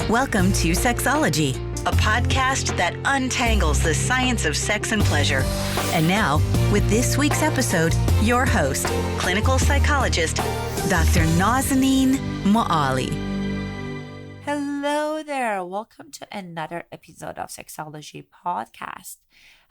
Welcome to Sexology, a podcast that untangles the science of sex and pleasure. And now, with this week's episode, your host, clinical psychologist, Dr. Nazanin Moali. Hello there. Welcome to another episode of Sexology Podcast.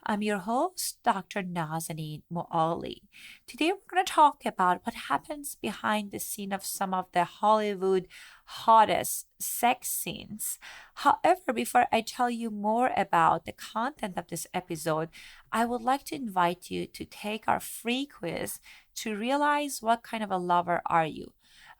I'm your host, Dr. Nazanin Moali. Today we're going to talk about what happens behind the scene of some of the Hollywood hottest sex scenes. However, before I tell you more about the content of this episode, I would like to invite you to take our free quiz to realize what kind of a lover are you.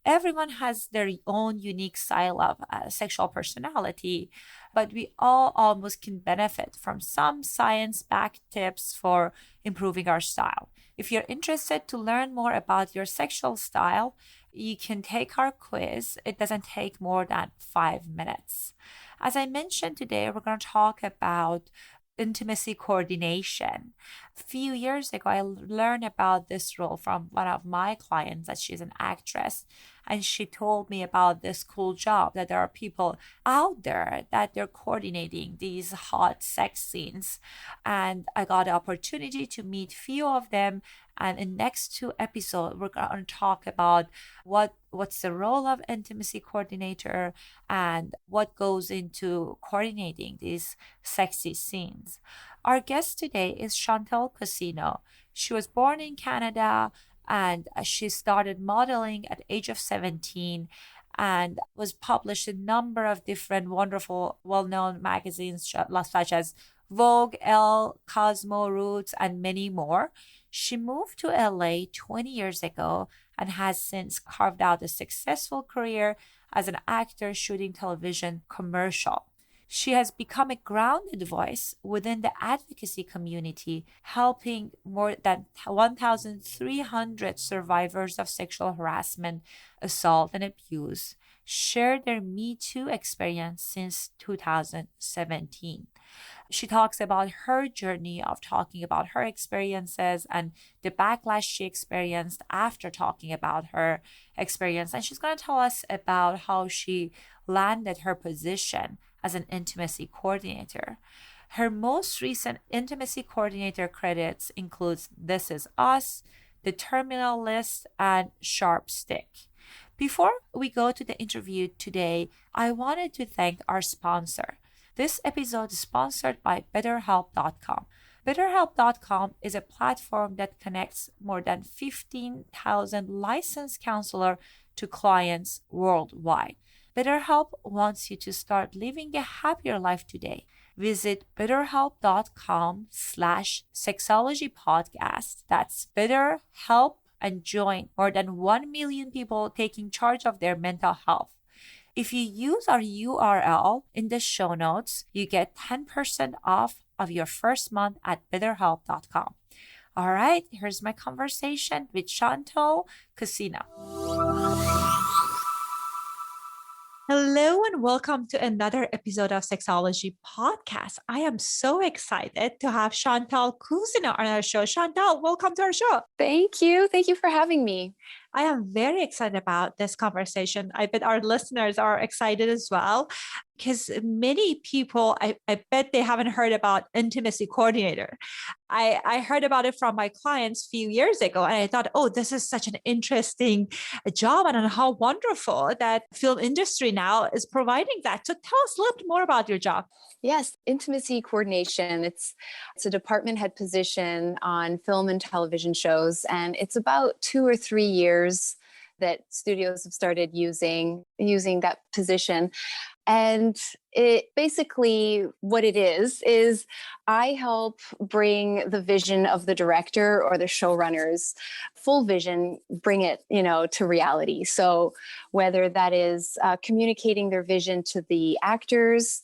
Everyone has their own unique style of sexual personality, but we all almost can benefit from some science-backed tips for improving our style. If you're interested to learn more about your sexual style, you can take our quiz. It doesn't take more than 5 minutes. As I mentioned today, we're going to talk about intimacy coordination. A few years ago, I learned about this role from one of my clients, that she's an actress, and she told me about this cool job, that there are people out there that they're coordinating these hot sex scenes. And I got the opportunity to meet few of them. And in next 2 episodes, we're going to talk about what's the role of intimacy coordinator and what goes into coordinating these sexy scenes. Our guest today is Chantal Cousineau. She was born in Canada and she started modeling at the age of 17 and was published in a number of different wonderful, well-known magazines such as Vogue, Elle, Cosmo, Roots, and many more. She moved to LA 20 years ago and has since carved out a successful career as an actor shooting television commercial. She has become a grounded voice within the advocacy community, helping more than 1,300 survivors of sexual harassment, assault, and abuse share their Me Too experience since 2017. She talks about her journey of talking about her experiences and the backlash she experienced after talking about her experience. And she's going to tell us about how she landed her position as an intimacy coordinator. Her most recent intimacy coordinator credits includes This Is Us, The Terminal List, and Sharp Stick. Before we go to the interview today, I wanted to thank our sponsor. This episode is sponsored by BetterHelp.com. BetterHelp.com is a platform that connects more than 15,000 licensed counselors to clients worldwide. BetterHelp wants you to start living a happier life today. Visit BetterHelp.com/Sexology Podcast. That's BetterHelp, and join more than 1 million people taking charge of their mental health. If you use our URL in the show notes, you get 10% off of your first month at BetterHelp.com. All right, here's my conversation with Chantal Cousineau. Hello and welcome to another episode of Sexology Podcast. I am so excited to have Chantal Cousineau on our show. Chantal, welcome to our show. Thank you. Thank you for having me. I am very excited about this conversation. I bet our listeners are excited as well, because many people, I bet they haven't heard about intimacy coordinator. I heard about it from my clients a few years ago, and I thought, oh, this is such an interesting job, and how wonderful that film industry now is providing that. So tell us a little bit more about your job. Yes, intimacy coordination. It's a department head position on film and television shows, and it's about 2 or 3 years that studios have started using that position. And it basically, what it is I help bring the vision of the director or the showrunners, full vision, bring it, to reality. So whether that is communicating their vision to the actors,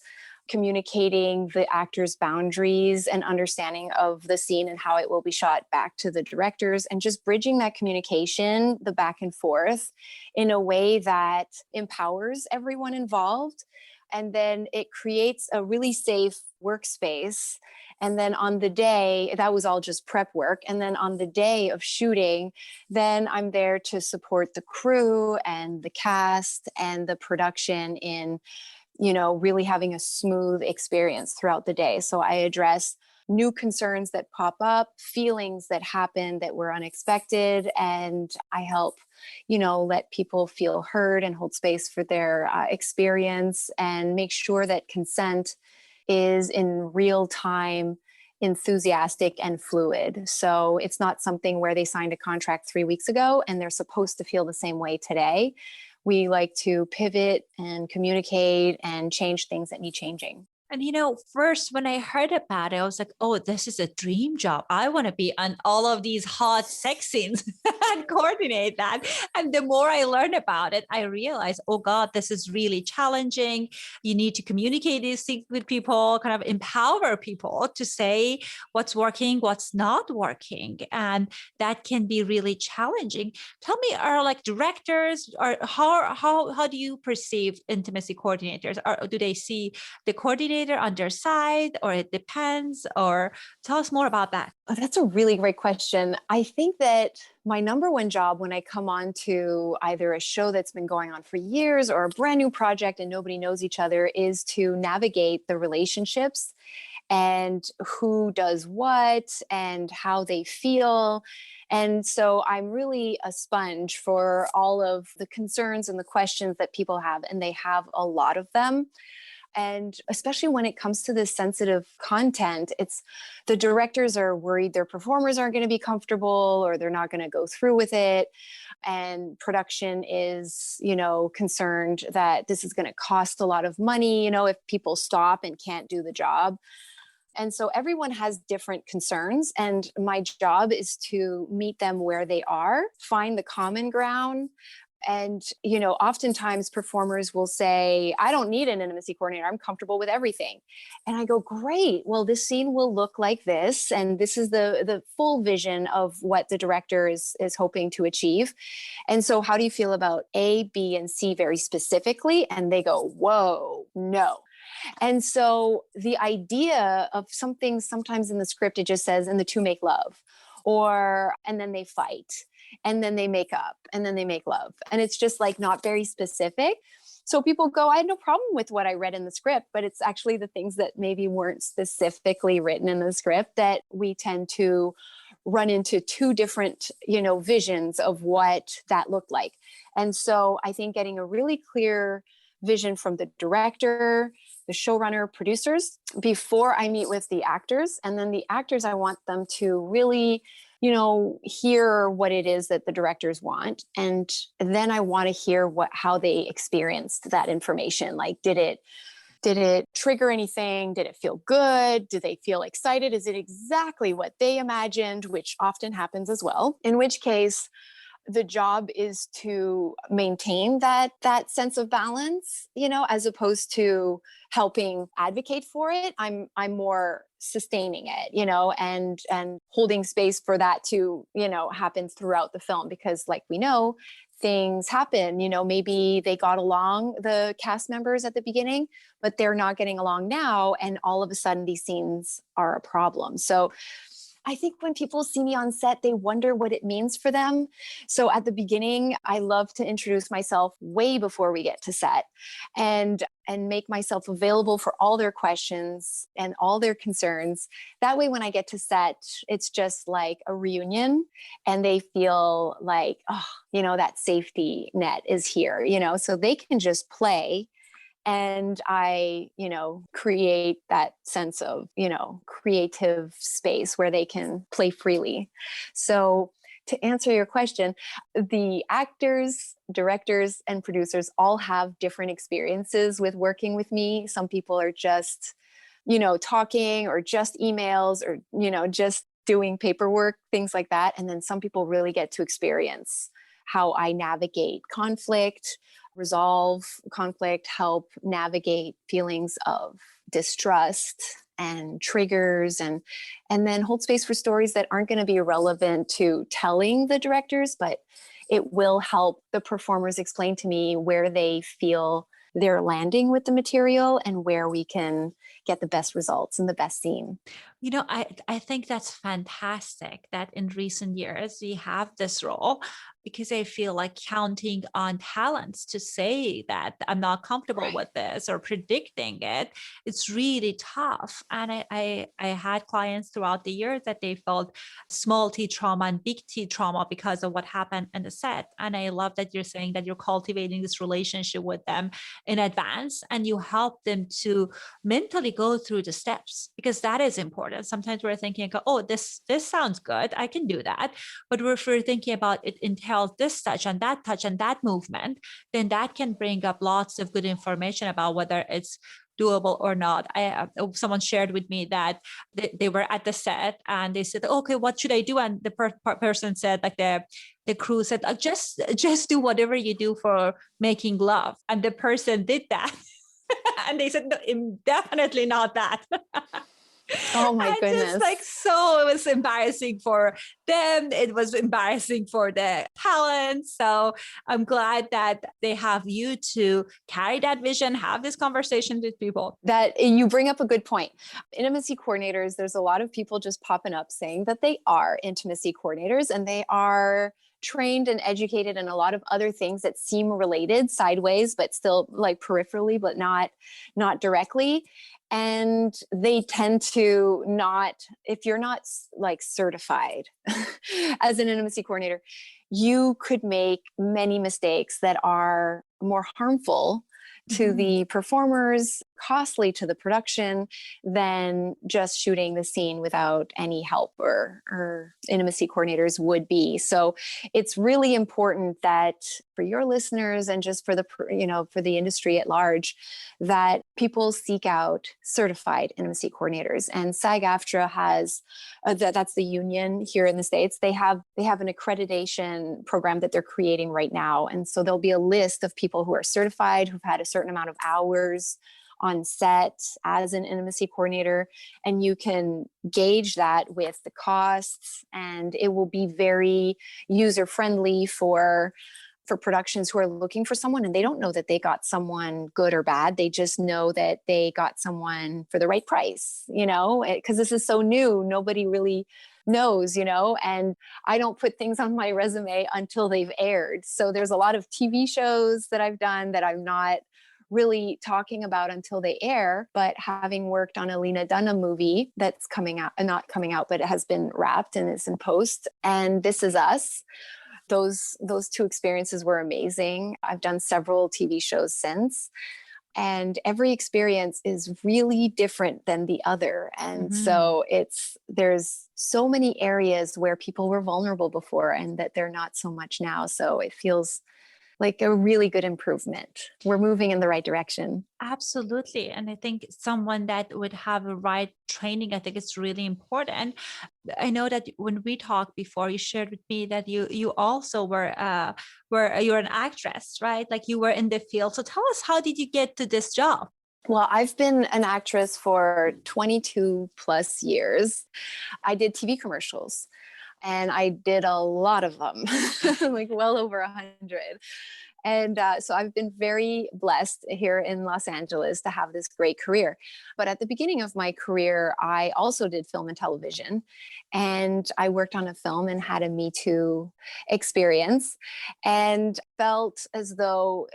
communicating the actors' boundaries and understanding of the scene and how it will be shot back to the directors, and just bridging that communication, the back and forth, in a way that empowers everyone involved. And then it creates a really safe workspace. And then on the day, that was all just prep work. And then on the day of shooting, then I'm there to support the crew and the cast and the production in really having a smooth experience throughout the day. So I address new concerns that pop up, feelings that happen that were unexpected, and I help, let people feel heard and hold space for their experience, and make sure that consent is in real time, enthusiastic and fluid. So it's not something where they signed a contract 3 weeks ago and they're supposed to feel the same way today. We like to pivot and communicate and change things that need changing. And first when I heard about it, I was like, oh, this is a dream job. I want to be on all of these hot sex scenes and coordinate that. And the more I learn about it, I realize, oh God, this is really challenging. You need to communicate these things with people, kind of empower people to say what's working, what's not working. And that can be really challenging. Tell me, are like directors, or how do you perceive intimacy coordinators? Or do they see the coordinator on their side, or it depends? Or tell us more about that. Oh, that's a really great question. I think that my number one job when I come on to either a show that's been going on for years or a brand new project and nobody knows each other is to navigate the relationships and who does what and how they feel. And so I'm really a sponge for all of the concerns and the questions that people have, and they have a lot of them. And especially when it comes to this sensitive content, it's the directors are worried their performers aren't going to be comfortable or they're not going to go through with it. And production is, concerned that this is going to cost a lot of money, if people stop and can't do the job. And so everyone has different concerns. And my job is to meet them where they are, find the common ground. And, oftentimes performers will say, I don't need an intimacy coordinator. I'm comfortable with everything. And I go, great. Well, this scene will look like this. And this is the full vision of what the director is hoping to achieve. And so how do you feel about A, B, and C very specifically? And they go, whoa, no. And so the idea of something, sometimes in the script, it just says, and the two make love, and then they fight. And then they make up, and then they make love. And it's just like not very specific. So people go, I had no problem with what I read in the script, but it's actually the things that maybe weren't specifically written in the script that we tend to run into two different, visions of what that looked like. And so I think getting a really clear vision from the director, the showrunner, producers, before I meet with the actors. And then the actors, I want them to really hear what it is that the directors want. And then I want to hear how they experienced that information. Like, did it trigger anything? Did it feel good? Do they feel excited? Is it exactly what they imagined, which often happens as well? In which case, the job is to maintain that sense of balance, as opposed to helping advocate for it. I'm more sustaining it, and holding space for that to, happen throughout the film, because like we know, things happen, maybe they got along, the cast members at the beginning, but they're not getting along now. And all of a sudden these scenes are a problem. So I think when people see me on set, they wonder what it means for them. So at the beginning, I love to introduce myself way before we get to set and make myself available for all their questions and all their concerns. That way, when I get to set, it's just like a reunion and they feel like, that safety net is here, so they can just play. And I, create that sense of, creative space where they can play freely. So to answer your question, the actors, directors, and producers all have different experiences with working with me. Some people are just, talking or just emails or, just doing paperwork, things like that. And then some people really get to experience how I navigate conflict, resolve conflict, help navigate feelings of distrust and triggers, and then hold space for stories that aren't going to be relevant to telling the directors, but it will help the performers explain to me where they feel they're landing with the material and where we can get the best results and the best scene. I think that's fantastic that in recent years we have this role, because I feel like counting on talents to say that I'm not comfortable Right. with this or predicting it, it's really tough. And I had clients throughout the years that they felt small T trauma and big T trauma because of what happened in the set. And I love that you're saying that you're cultivating this relationship with them in advance, and you help them to mentally go through the steps, because that is important. Sometimes we're thinking, oh, this sounds good, I can do that. But if we're thinking about it entails this touch and that movement, then that can bring up lots of good information about whether it's doable or not. Someone shared with me that they were at the set and they said, okay, what should I do? And the person said, like the crew said, just do whatever you do for making love. And the person did that. And they said, no, definitely not that. Oh my And goodness. just like, so it was embarrassing for them. It was embarrassing for the talent. So I'm glad that they have you to carry that vision, have this conversation with people. That you bring up a good point. Intimacy coordinators, there's a lot of people just popping up saying that they are intimacy coordinators, and they are trained and educated in a lot of other things that seem related sideways, but still like peripherally, but not directly. And they tend to not, if you're not like certified as an intimacy coordinator, you could make many mistakes that are more harmful to the performers, costly to the production, than just shooting the scene without any help or intimacy coordinators would be. So it's really important that for your listeners and just for for the industry at large, that people seek out certified intimacy coordinators. And SAG-AFTRA has that's the union here in the States. They have an accreditation program that they're creating right now, and so there'll be a list of people who are certified, who've had a certain amount of hours on set as an intimacy coordinator, and you can gauge that with the costs, and it will be very user friendly for productions who are looking for someone and they don't know that they got someone good or bad. They just know that they got someone for the right price, because this is so new. Nobody really knows, and I don't put things on my resume until they've aired. So there's a lot of TV shows that I've done that I'm not really talking about until they air. But having worked on a Lena Dunham movie that's not coming out, but it has been wrapped and it's in post, and This Is Us, those two experiences were amazing. I've done several TV shows since, and every experience is really different than the other. And so there's so many areas where people were vulnerable before and that they're not so much now. So it feels like a really good improvement. We're moving in the right direction. Absolutely. And I think someone that would have a right training, I think it's really important. I know that when we talked before, you shared with me that you also were you're an actress, right? Like you were in the field. So tell us, how did you get to this job? Well, I've been an actress for 22 plus years. I did TV commercials, and I did a lot of them, like well over 100. And so I've been very blessed here in Los Angeles to have this great career. But at the beginning of my career, I also did film and television. And I worked on a film and had a Me Too experience, and felt as though,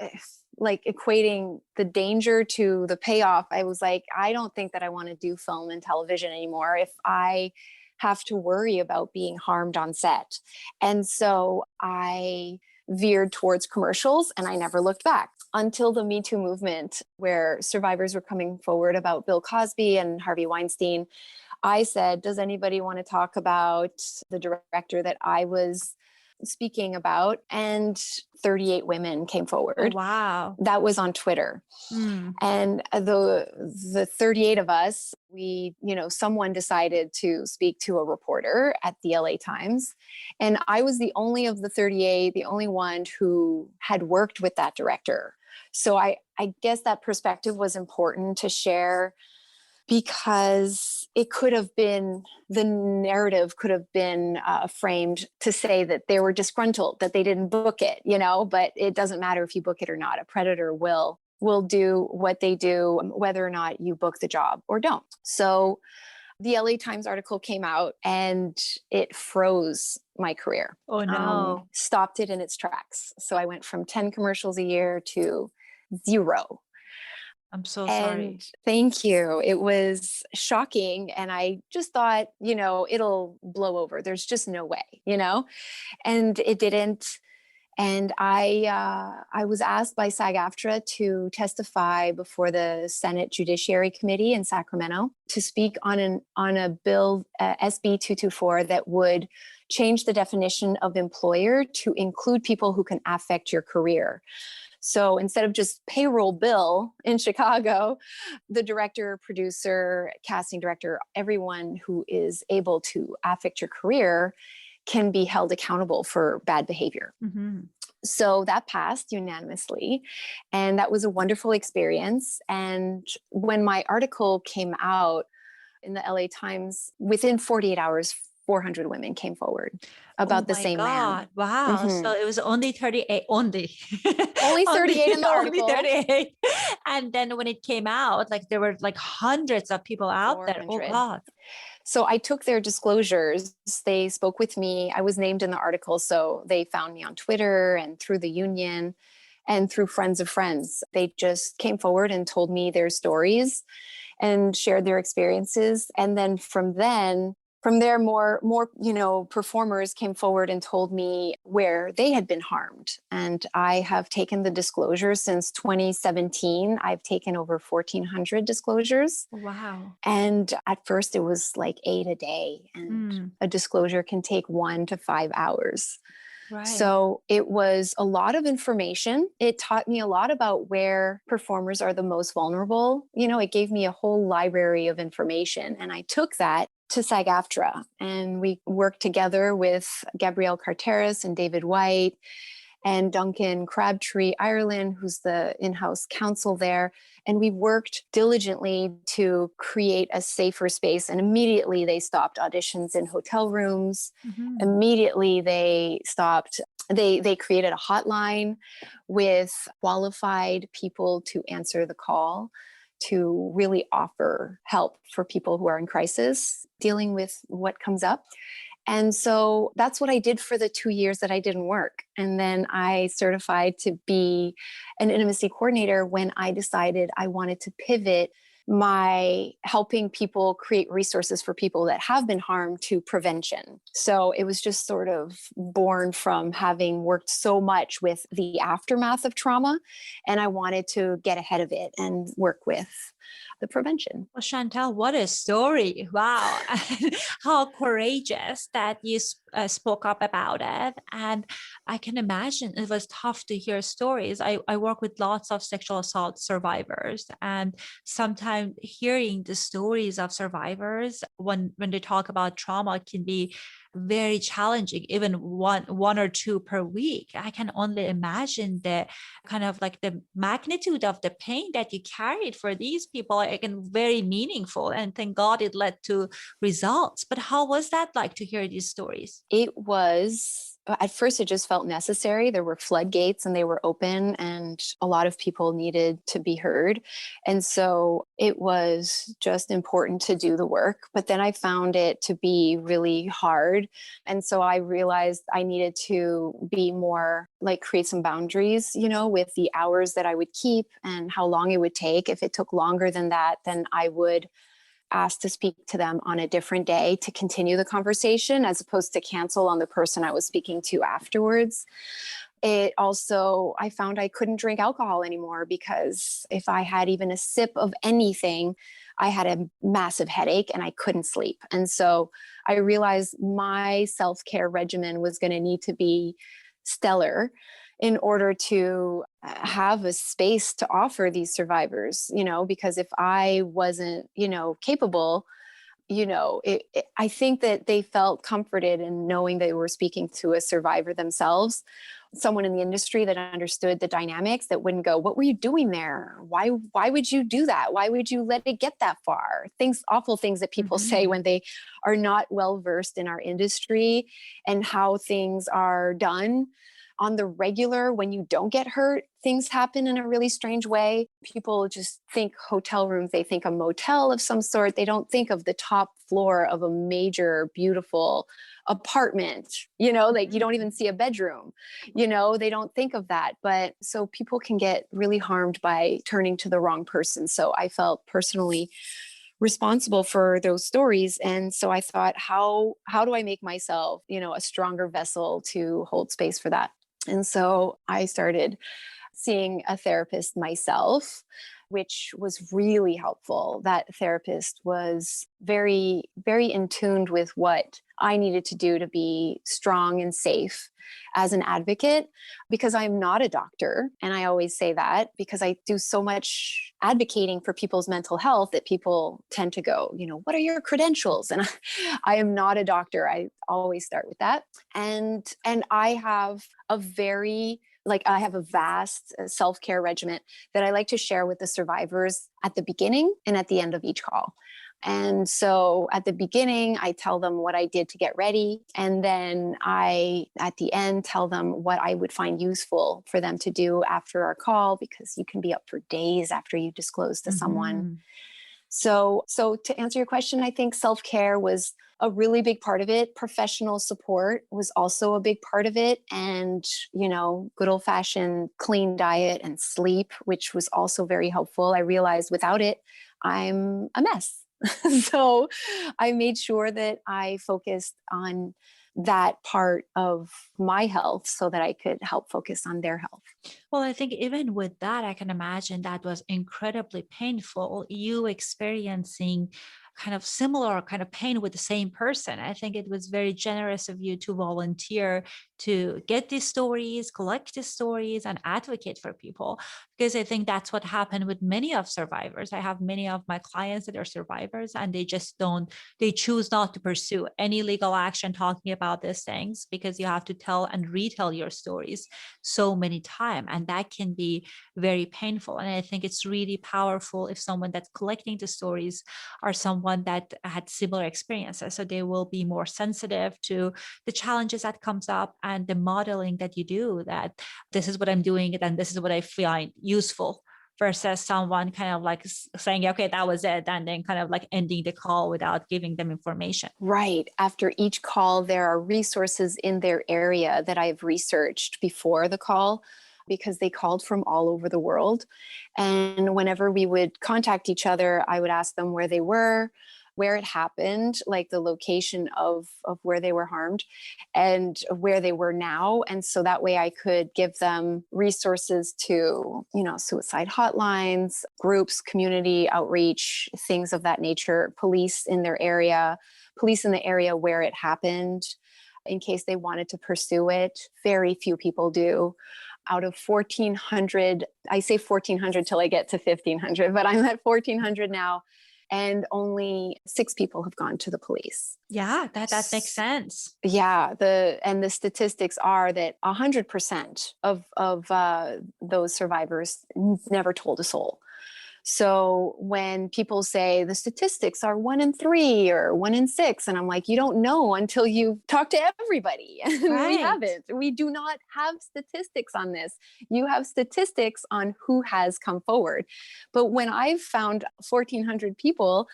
like, equating the danger to the payoff, I was like, I don't think that I want to do film and television anymore if I have to worry about being harmed on set. And so I veered towards commercials, and I never looked back until the Me Too movement, where survivors were coming forward about Bill Cosby and Harvey Weinstein. I said, does anybody want to talk about the director that I was speaking about? And 38 women came forward. Oh, wow. That was on Twitter. And the 38 of us, someone decided to speak to a reporter at the LA Times. And I was the only of the 38, the only one who had worked with that director. So I guess that perspective was important to share, because it could have been, the narrative could have been framed to say that they were disgruntled, that they didn't book it, but it doesn't matter if you book it or not. A predator will do what they do, whether or not you book the job or don't. So the LA Times article came out and it froze my career. Oh no. Stopped it in its tracks. So I went from 10 commercials a year to 0. I'm so And sorry. thank you. It was shocking. And I just thought, it'll blow over. There's just no way, and it didn't. And I was asked by SAG-AFTRA to testify before the Senate Judiciary Committee in Sacramento to speak on a bill, SB 224, that would change the definition of employer to include people who can affect your career. So instead of just payroll bill in Chicago, the director, producer, casting director, everyone who is able to affect your career can be held accountable for bad behavior. Mm-hmm. So that passed unanimously. And that was a wonderful experience. And when my article came out in the LA Times, within 48 hours, 400 women came forward about the same man. Wow. Mm-hmm. So it was only 38, only 38 in the article. Only 38. And then when it came out, like there were like hundreds of people out there. Oh 400. God. So I took their disclosures. They spoke with me. I was named in the article. So they found me on Twitter and through the union and through friends of friends. They just came forward and told me their stories and shared their experiences. And then from there, more performers came forward and told me where they had been harmed. And I have taken the disclosures since 2017. I've taken over 1,400 disclosures. Wow. And at first it was like 8 a day, and a disclosure can take 1 to 5 hours. Right. So it was a lot of information. It taught me a lot about where performers are the most vulnerable. It gave me a whole library of information, and I took that to SAG-AFTRA, and we worked together with Gabrielle Carteris and David White and Duncan Crabtree Ireland, who's the in-house counsel there. And we worked diligently to create a safer space. And immediately they stopped auditions in hotel rooms. Mm-hmm. Immediately they stopped. They created a hotline with qualified people to answer the call, to really offer help for people who are in crisis, dealing with what comes up. And so that's what I did for the 2 years that I didn't work. And then I certified to be an intimacy coordinator when I decided I wanted to pivot my helping people create resources for people that have been harmed to prevention. So it was just sort of born from having worked so much with the aftermath of trauma. And I wanted to get ahead of it and work with the prevention. Well, Chantal, what a story. Wow. How courageous that you spoke up about it. And I can imagine it was tough to hear stories. I work with lots of sexual assault survivors, and sometimes hearing the stories of survivors when they talk about trauma can be very challenging, even one or two per week. I can only imagine the kind of like the magnitude of the pain that you carried for these people. Again, very meaningful, and thank God it led to results. But how was that like to hear these stories? It was, at first, it just felt necessary. There were floodgates and they were open, and a lot of people needed to be heard. And so it was just important to do the work. But then I found it to be really hard. And so I realized I needed to be more like create some boundaries, with the hours that I would keep and how long it would take. If it took longer than that, then I would asked to speak to them on a different day to continue the conversation, as opposed to cancel on the person I was speaking to afterwards. It also, I found I couldn't drink alcohol anymore, because if I had even a sip of anything, I had a massive headache and I couldn't sleep. And so I realized my self-care regimen was going to need to be stellar in order to have a space to offer these survivors, because if I wasn't, capable, I think that they felt comforted in knowing they were speaking to a survivor themselves, someone in the industry that understood the dynamics, that wouldn't go, "What were you doing there? Why would you do that? Why would you let it get that far?" Awful things that people say when they are not well versed in our industry and how things are done. on the regular, when you don't get hurt, things happen in a really strange way. People just think hotel rooms, they think a motel of some sort. They don't think of the top floor of a major, beautiful apartment, like you don't even see a bedroom, they don't think of that. But so people can get really harmed by turning to the wrong person. So I felt personally responsible for those stories. And so I thought, how do I make myself, a stronger vessel to hold space for that? And so I started seeing a therapist myself, which was really helpful. That therapist was very, very in tune with what I needed to do to be strong and safe as an advocate, because I'm not a doctor. And I always say that because I do so much advocating for people's mental health that people tend to go, what are your credentials? And I am not a doctor. I always start with that. And I have I have a vast self-care regimen that I like to share with the survivors at the beginning and at the end of each call. And so at the beginning, I tell them what I did to get ready. And then at the end, tell them what I would find useful for them to do after our call, because you can be up for days after you disclose to someone. So to answer your question, I think self-care was a really big part of it. Professional support was also a big part of it. And, good old fashioned clean diet and sleep, which was also very helpful. I realized without it, I'm a mess. So I made sure that I focused on that part of my health so that I could help focus on their health. Well, I think even with that, I can imagine that was incredibly painful. You experiencing kind of similar kind of pain with the same person. I think it was very generous of you to volunteer to get these stories, collect these stories, and advocate for people, because I think that's what happened with many of survivors. I have many of my clients that are survivors, and they choose not to pursue any legal action talking about these things, because you have to tell and retell your stories so many times, and that can be very painful. And I think it's really powerful if someone that's collecting the stories are someone that had similar experiences, so they will be more sensitive to the challenges that comes up and the modeling that you do, that this is what I'm doing and this is what I find useful, versus someone kind of like saying, okay, that was it, and then kind of like ending the call without giving them information. Right. After each call, there are resources in their area that I've researched before the call, because they called from all over the world. And whenever we would contact each other, I would ask them where they were, where it happened, like the location of where they were harmed, and where they were now. And so that way I could give them resources to, suicide hotlines, groups, community outreach, things of that nature, police in the area where it happened, in case they wanted to pursue it. Very few people do. Out of 1,400, I say 1,400 till I get to 1,500, but I'm at 1,400 now, and only 6 people have gone to the police. Yeah, that makes sense. Yeah, the statistics are that 100% of those survivors never told a soul. So when people say the statistics are 1 in 3 or 1 in 6, and I'm like, you don't know until you talk to everybody. And Right. We haven't. We do not have statistics on this. You have statistics on who has come forward. But when I've found 1,400 people,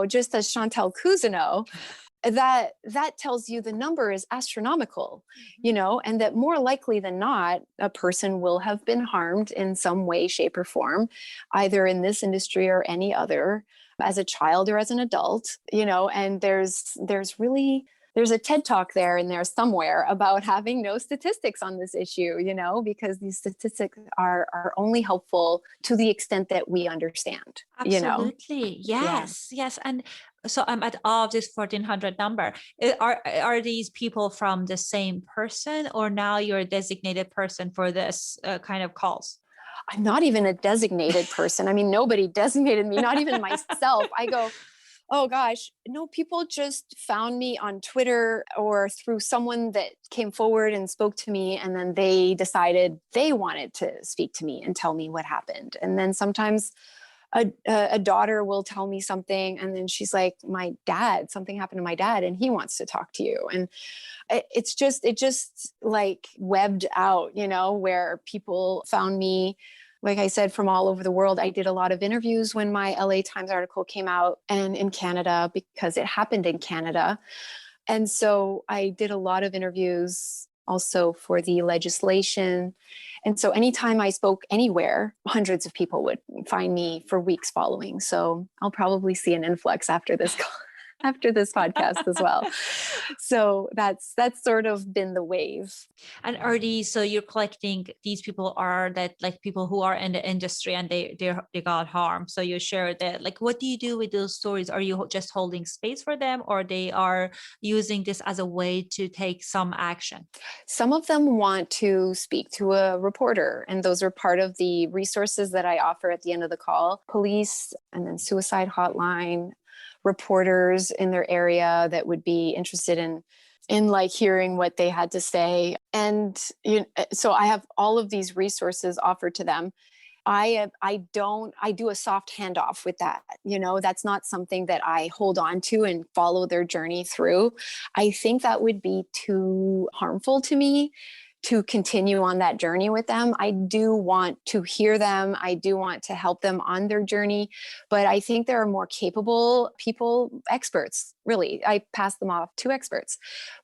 just as Chantal Cousineau, that tells you the number is astronomical, and that more likely than not, a person will have been harmed in some way, shape, or form, either in this industry or any other, as a child or as an adult, and there's a TED talk there in there somewhere about having no statistics on this issue, because these statistics are only helpful to the extent that we understand. Absolutely. Yes. Yeah. Yes. And so I'm at all of this 1,400 number. Are these people from the same person, or now you're a designated person for this kind of calls? I'm not even a designated person. I mean, nobody designated me, not even myself. I go, oh gosh, no, people just found me on Twitter or through someone that came forward and spoke to me. And then they decided they wanted to speak to me and tell me what happened. And then sometimes a daughter will tell me something, and then she's like, something happened to my dad and he wants to talk to you. And it just like webbed out, where people found me, like I said, from all over the world. I did a lot of interviews when my LA Times article came out, and in Canada, because it happened in Canada. And so I did a lot of interviews also for the legislation. And so anytime I spoke anywhere, hundreds of people would find me for weeks following. So I'll probably see an influx after this podcast as well. So that's sort of been the wave. And so you're collecting, these people are that like people who are in the industry and they got harmed. So you share that, like, what do you do with those stories? Are you just holding space for them, or they are using this as a way to take some action? Some of them want to speak to a reporter, and those are part of the resources that I offer at the end of the call. Police, and then suicide hotline, reporters in their area that would be interested in like hearing what they had to say. And so I have all of these resources offered to them. I do a soft handoff with that. That's not something that I hold on to and follow their journey through. I think that would be too harmful to me to continue on that journey with them. I do want to hear them. I do want to help them on their journey, but I think there are more capable people, experts, really. I pass them off to experts.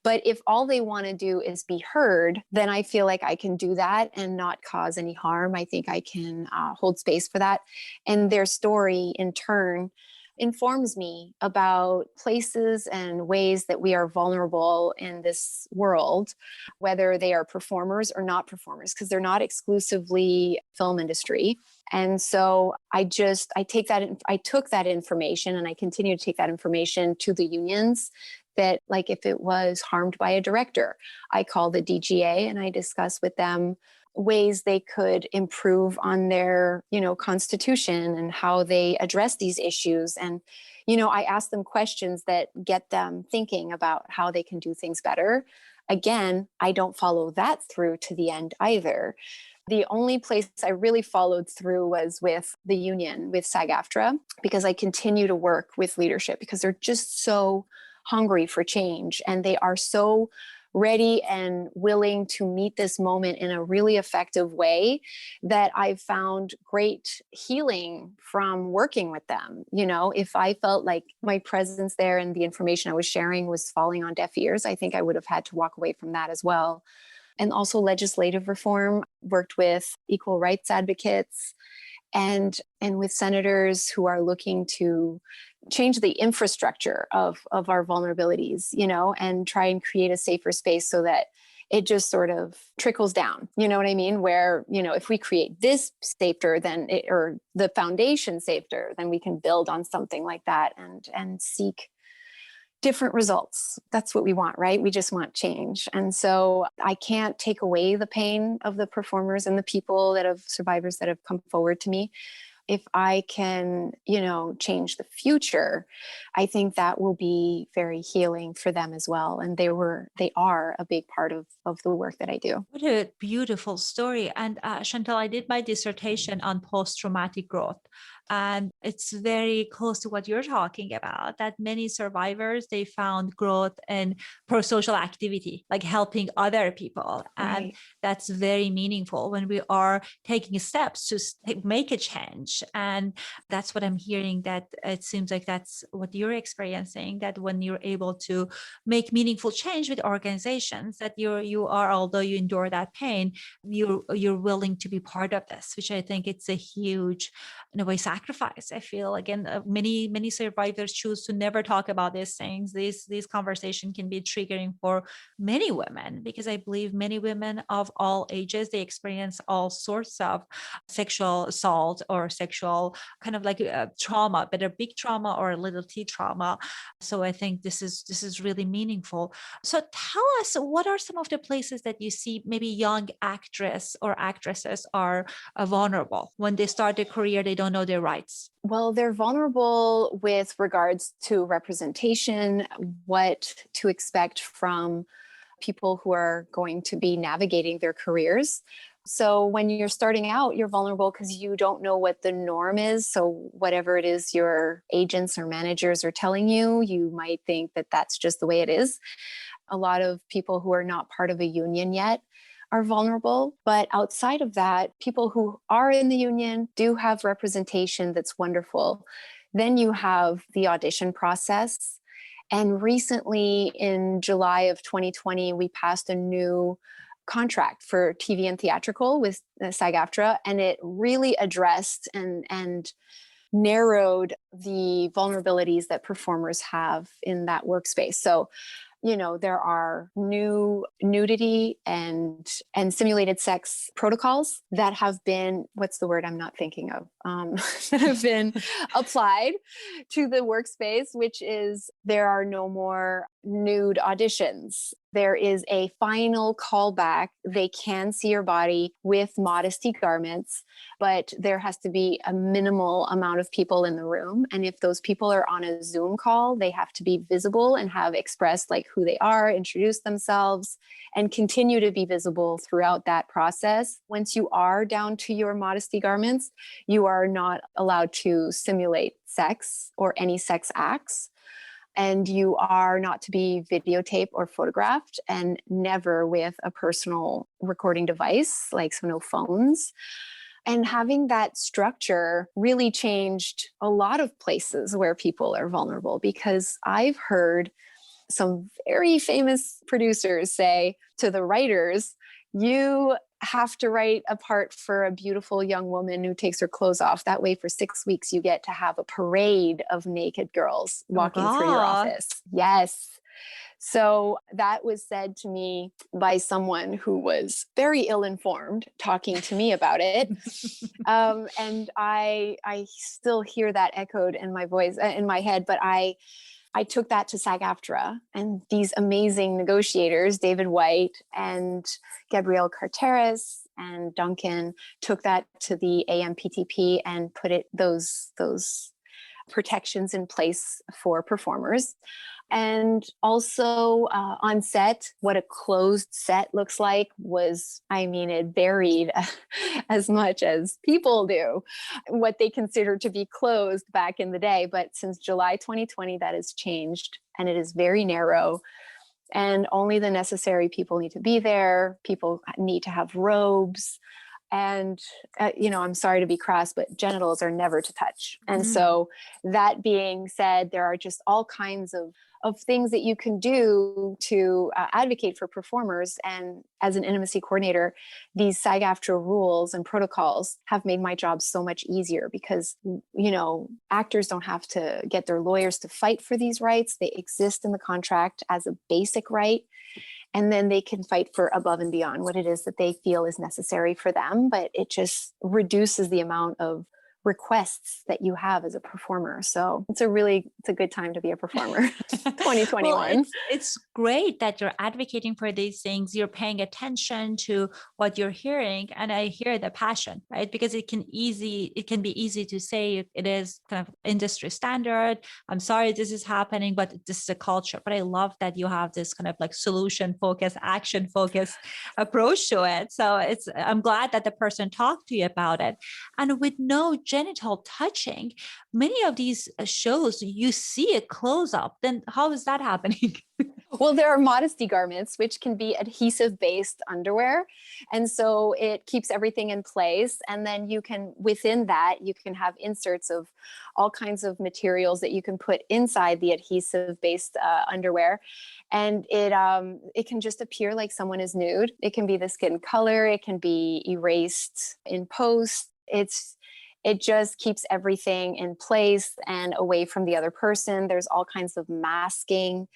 But if all they want to do is be heard, then I feel like I can do that and not cause any harm. I think I can hold space for that. And their story in turn informs me about places and ways that we are vulnerable in this world, whether they are performers or not performers, because they're not exclusively film industry. And so I took that information, and I continue to take that information to the unions, that like if it was harmed by a director, I call the DGA and I discuss with them ways they could improve on their, constitution and how they address these issues. And, I ask them questions that get them thinking about how they can do things better. Again, I don't follow that through to the end either. The only place I really followed through was with the union, with SAG-AFTRA, because I continue to work with leadership because they're just so hungry for change, and they are so ready and willing to meet this moment in a really effective way that I've found great healing from working with them. If I felt like my presence there and the information I was sharing was falling on deaf ears, I think I would have had to walk away from that as well. And also legislative reform, worked with equal rights advocates and with senators who are looking to change the infrastructure of our vulnerabilities, and try and create a safer space so that it just sort of trickles down. You know what I mean? Where, if we create this safer, or the foundation safer, then we can build on something like that and seek different results. That's what we want, right? We just want change. And so I can't take away the pain of the performers and the people survivors that have come forward to me. If I can, change the future, I think that will be very healing for them as well. And they are a big part of the work that I do. What a beautiful story. And Chantal, I did my dissertation on post-traumatic growth. And it's very close to what you're talking about, that many survivors, they found growth in pro-social activity, like helping other people. Right. And that's very meaningful when we are taking steps to make a change. And that's what I'm hearing, that it seems like that's what you're experiencing, that when you're able to make meaningful change with organizations, that you are, although you endure that pain, you're willing to be part of this, which I think it's a huge, in a way, sacrifice. I feel, again, many survivors choose to never talk about these things. These conversations can be triggering for many women, because I believe many women of all ages, they experience all sorts of sexual assault or sexual kind of like a trauma, but a big trauma or a little t trauma. So I think this is really meaningful. So tell us, what are some of the places that you see maybe young actress or actresses are vulnerable when they start their career, they don't know their rights? Well, they're vulnerable with regards to representation, what to expect from people who are going to be navigating their careers. So when you're starting out, you're vulnerable because you don't know what the norm is. So whatever it is your agents or managers are telling you, you might think that that's just the way it is. A lot of people who are not part of a union yet are vulnerable. But outside of that, people who are in the union do have representation that's wonderful. Then you have the audition process. And recently in July of 2020, we passed a new contract for TV and theatrical with SAG-AFTRA, and it really addressed and narrowed the vulnerabilities that performers have in that workspace. So, there are new nudity and simulated sex protocols that have been, what's the word I'm not thinking of, that have been applied to the workspace, which is there are no more nude auditions. There is a final callback. They can see your body with modesty garments, but there has to be a minimal amount of people in the room. And if those people are on a Zoom call, they have to be visible and have expressed like who they are, introduce themselves, and continue to be visible throughout that process. Once you are down to your modesty garments, you are not allowed to simulate sex or any sex acts. And you are not to be videotaped or photographed, and never with a personal recording device, like so no phones. And having that structure really changed a lot of places where people are vulnerable, because I've heard some very famous producers say to the writers, you have to write a part for a beautiful young woman who takes her clothes off. That way for 6 weeks, you get to have a parade of naked girls walking through your office. Yes. So that was said to me by someone who was very ill-informed talking to me about it. And I still hear that echoed in my voice, in my head, but I took that to SAG-AFTRA, and these amazing negotiators, David White and Gabrielle Carteris and Duncan, took that to the AMPTP and put those protections in place for performers. And also on set, what a closed set looks like was, it varied as much as people do, what they consider to be closed back in the day. But since July 2020, that has changed, and it is very narrow. And only the necessary people need to be there. People need to have robes. And, I'm sorry to be crass, but genitals are never to touch. And so that being said, there are just all kinds of things that you can do to advocate for performers. And as an intimacy coordinator, these SAG-AFTRA rules and protocols have made my job so much easier, because, actors don't have to get their lawyers to fight for these rights. They exist in the contract as a basic right. And then they can fight for above and beyond what it is that they feel is necessary for them. But it just reduces the amount of requests that you have as a performer. So it's a good time to be a performer. 2021. Well, it's great that you're advocating for these things. You're paying attention to what you're hearing. And I hear the passion, right? Because it can be easy to say it is kind of industry standard. I'm sorry this is happening, but this is a culture. But I love that you have this kind of like solution focused, action focused approach to it. So I'm glad that the person talked to you about it. And with no genital touching, many of these shows, you see a close up. Then how is that happening? Well, there are modesty garments, which can be adhesive-based underwear. And so it keeps everything in place. And then within that, you can have inserts of all kinds of materials that you can put inside the adhesive-based underwear. And it can just appear like someone is nude. It can be the skin color. It can be erased in post. It just keeps everything in place and away from the other person. There's all kinds of masking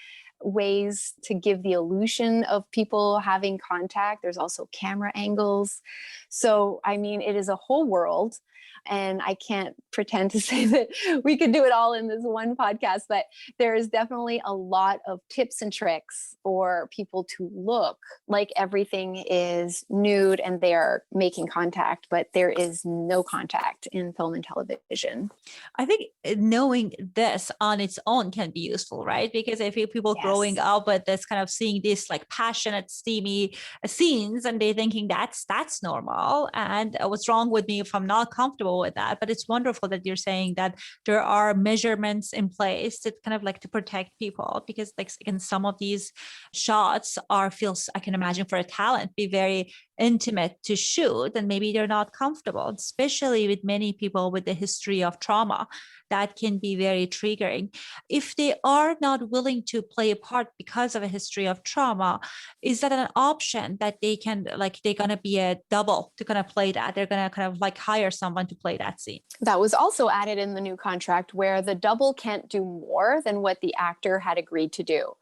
ways to give the illusion of people having contact. There's also camera angles. So, it is a whole world. And I can't pretend to say that we could do it all in this one podcast, but there is definitely a lot of tips and tricks for people to look like everything is nude and they are making contact, but there is no contact in film and television. I think knowing this on its own can be useful, right? Because I feel people growing up with this kind of seeing these like passionate, steamy scenes, and they thinking that's normal. And what's wrong with me if I'm not comfortable with that? But it's wonderful that you're saying that there are measurements in place that kind of like to protect people, because like in some of these shots feels, I can imagine for a talent, be very intimate to shoot, and maybe they're not comfortable, especially with many people with a history of trauma. That can be very triggering. If they are not willing to play a part because of a history of trauma, is that an option that they can, like, they're going to be a double to kind of play that? They're going to kind of like hire someone to play that scene. That was also added in the new contract, where the double can't do more than what the actor had agreed to do.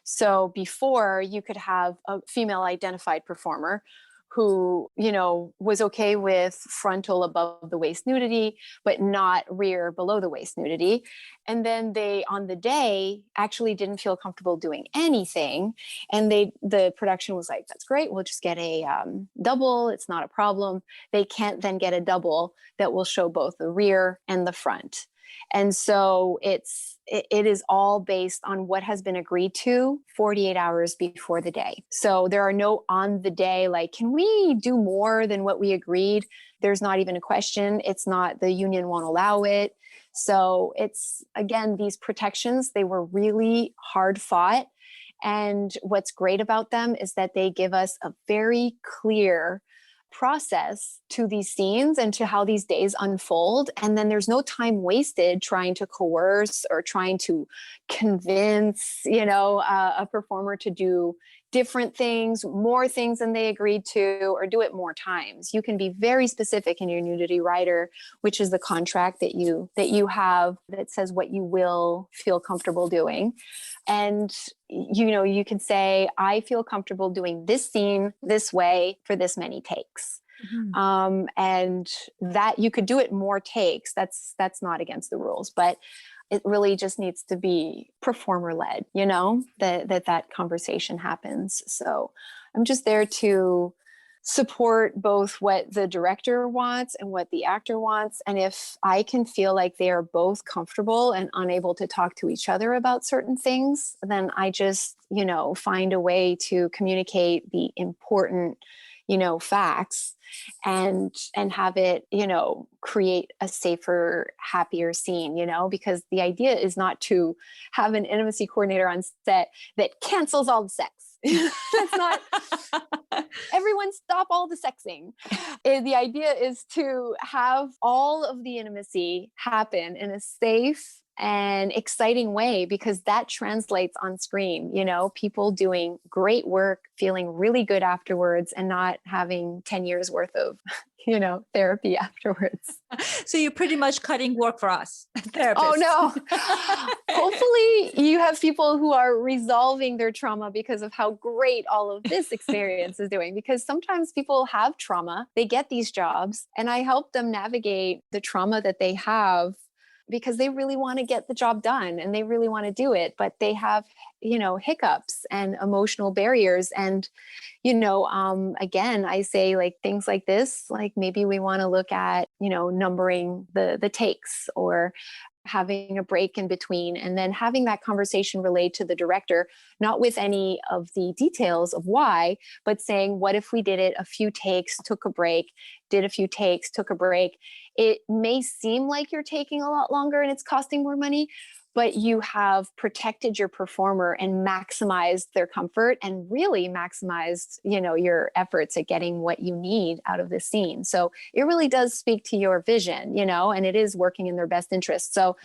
So before, you could have a female identified performer who, was okay with frontal above the waist nudity, but not rear below the waist nudity. And then they, on the day, actually didn't feel comfortable doing anything. And the production was like, that's great. We'll just get a double. It's not a problem. They can't then get a double that will show both the rear and the front. And so it is all based on what has been agreed to 48 hours before the day. So there are no on the day, like, can we do more than what we agreed? There's not even a question. It's not, the union won't allow it. So it's, again, these protections, they were really hard fought. And what's great about them is that they give us a very clear process to these scenes and to how these days unfold. And then there's no time wasted trying to coerce or trying to convince, a performer to do different things, more things than they agreed to, or do it more times. You can be very specific in your nudity rider, which is the contract that you have that says what you will feel comfortable doing. And, you can say, I feel comfortable doing this scene this way for this many takes. Mm-hmm. And that you could do it more takes. That's not against the rules, but it really just needs to be performer led, that conversation happens. So I'm just there to support both what the director wants and what the actor wants. And if I can feel like they are both comfortable and unable to talk to each other about certain things, then I just, find a way to communicate the important, facts and have it, create a safer, happier scene, because the idea is not to have an intimacy coordinator on set that cancels all the sex. That's not, everyone stop all the sexing. The idea is to have all of the intimacy happen in a safe and exciting way, because that translates on screen, people doing great work, feeling really good afterwards, and not having 10 years worth of, therapy afterwards. So you're pretty much cutting work for us, therapists. Oh no. Hopefully you have people who are resolving their trauma because of how great all of this experience is doing, because sometimes people have trauma, they get these jobs, and I help them navigate the trauma that they have, because they really want to get the job done and they really want to do it, but they have, hiccups and emotional barriers. And, again, I say, like, things like this, like maybe we want to look at, numbering the takes, or having a break in between, and then having that conversation relayed to the director, not with any of the details of why, but saying, what if we did it a few takes, took a break, did a few takes, took a break. It may seem like you're taking a lot longer and it's costing more money, but you have protected your performer and maximized their comfort and really maximized, your efforts at getting what you need out of this scene. So it really does speak to your vision, and it is working in their best interest. So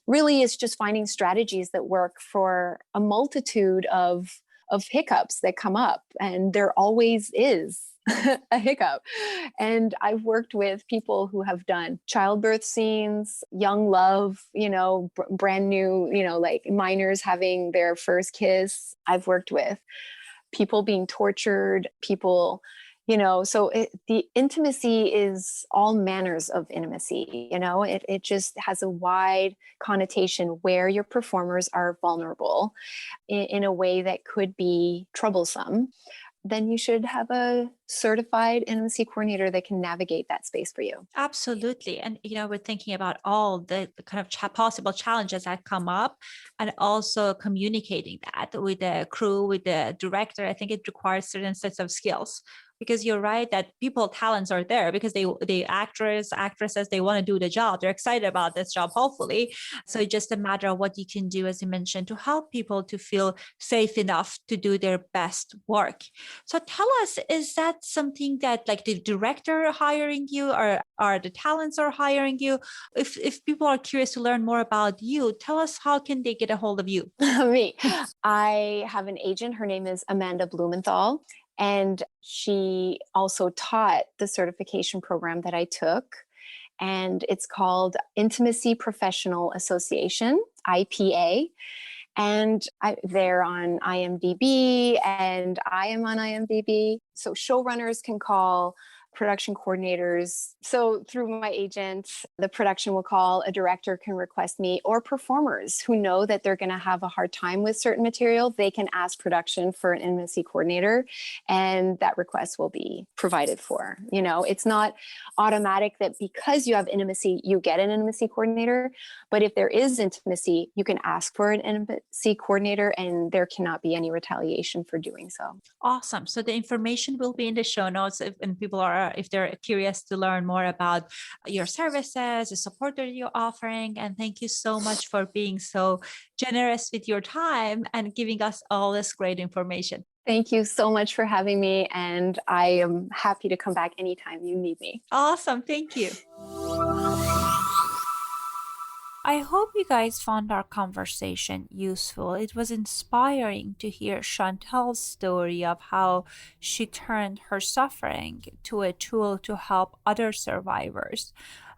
really it's just finding strategies that work for a multitude of hiccups that come up. And there always is a hiccup. And I've worked with people who have done childbirth scenes, young love, brand new, like minors having their first kiss. I've worked with people being tortured, people, The intimacy is all manners of intimacy. It just has a wide connotation where your performers are vulnerable in a way that could be troublesome. Then you should have a certified intimacy coordinator that can navigate that space for you. Absolutely. And, we're thinking about all the kind of possible challenges that come up, and also communicating that with the crew, with the director. I think it requires certain sets of skills, because you're right that talents are there because actresses, they want to do the job. They're excited about this job, hopefully. So it's just a matter of what you can do, as you mentioned, to help people to feel safe enough to do their best work. So tell us, is that something that like the director hiring you, or are the talents are hiring you? If people are curious to learn more about you, tell us, how can they get a hold of you? Me. I have an agent. Her name is Amanda Blumenthal. And she also taught the certification program that I took. And it's called Intimacy Professional Association, IPA. And they're on IMDb, and I am on IMDb. So showrunners can call, production coordinators. So through my agent, the production will call, a director can request me, or performers who know that they're going to have a hard time with certain material, they can ask production for an intimacy coordinator, and that request will be provided for. It's not automatic that because you have intimacy, you get an intimacy coordinator. But if there is intimacy, you can ask for an intimacy coordinator, and there cannot be any retaliation for doing so. Awesome. So the information will be in the show notes if they're curious to learn more about your services, the support that you're offering. And thank you so much for being so generous with your time and giving us all this great information. Thank you so much for having me. And I am happy to come back anytime you need me. Awesome. Thank you. I hope you guys found our conversation useful. It was inspiring to hear Chantal's story of how she turned her suffering to a tool to help other survivors.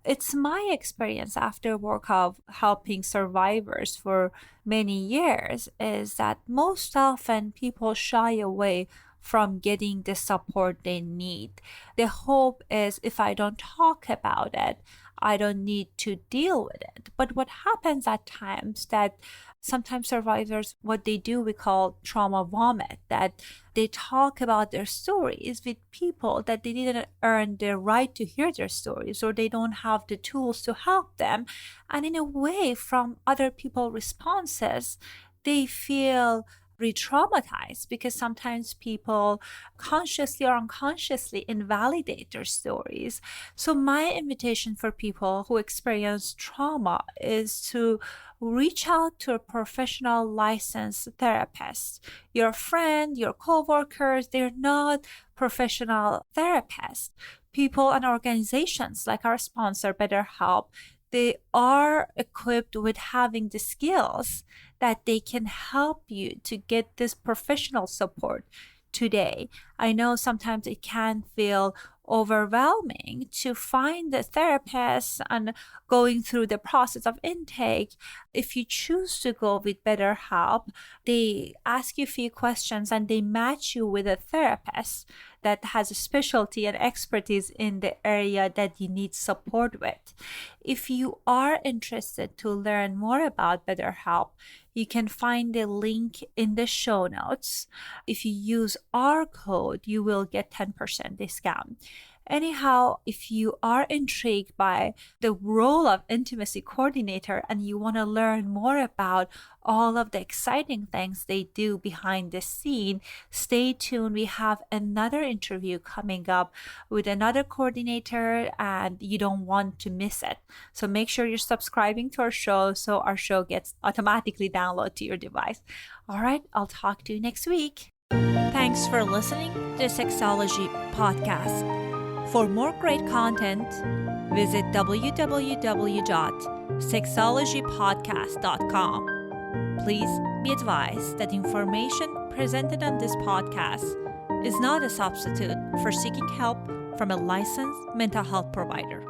It's my experience after work of helping survivors for many years is that most often people shy away from getting the support they need. The hope is, if I don't talk about it, I don't need to deal with it. But what happens at times that sometimes survivors, what they do, we call trauma vomit, that they talk about their stories with people that they didn't earn their right to hear their stories, or they don't have the tools to help them. And in a way, from other people's responses, they feel re-traumatized, because sometimes people consciously or unconsciously invalidate their stories. So my invitation for people who experience trauma is to reach out to a professional licensed therapist. Your friend, your coworkers, they're not professional therapists. People and organizations like our sponsor, BetterHelp, they are equipped with having the skills that they can help you to get this professional support today. I know sometimes it can feel overwhelming to find the therapist and going through the process of intake. If you choose to go with BetterHelp, they ask you a few questions and they match you with a therapist that has a specialty and expertise in the area that you need support with. If you are interested to learn more about BetterHelp, you can find the link in the show notes. If you use our code, you will get 10% discount. Anyhow, if you are intrigued by the role of intimacy coordinator and you want to learn more about all of the exciting things they do behind the scene, stay tuned. We have another interview coming up with another coordinator and you don't want to miss it. So make sure you're subscribing to our show so our show gets automatically downloaded to your device. All right, I'll talk to you next week. Thanks for listening to Sexology Podcast. For more great content, visit www.sexologypodcast.com. Please be advised that information presented on this podcast is not a substitute for seeking help from a licensed mental health provider.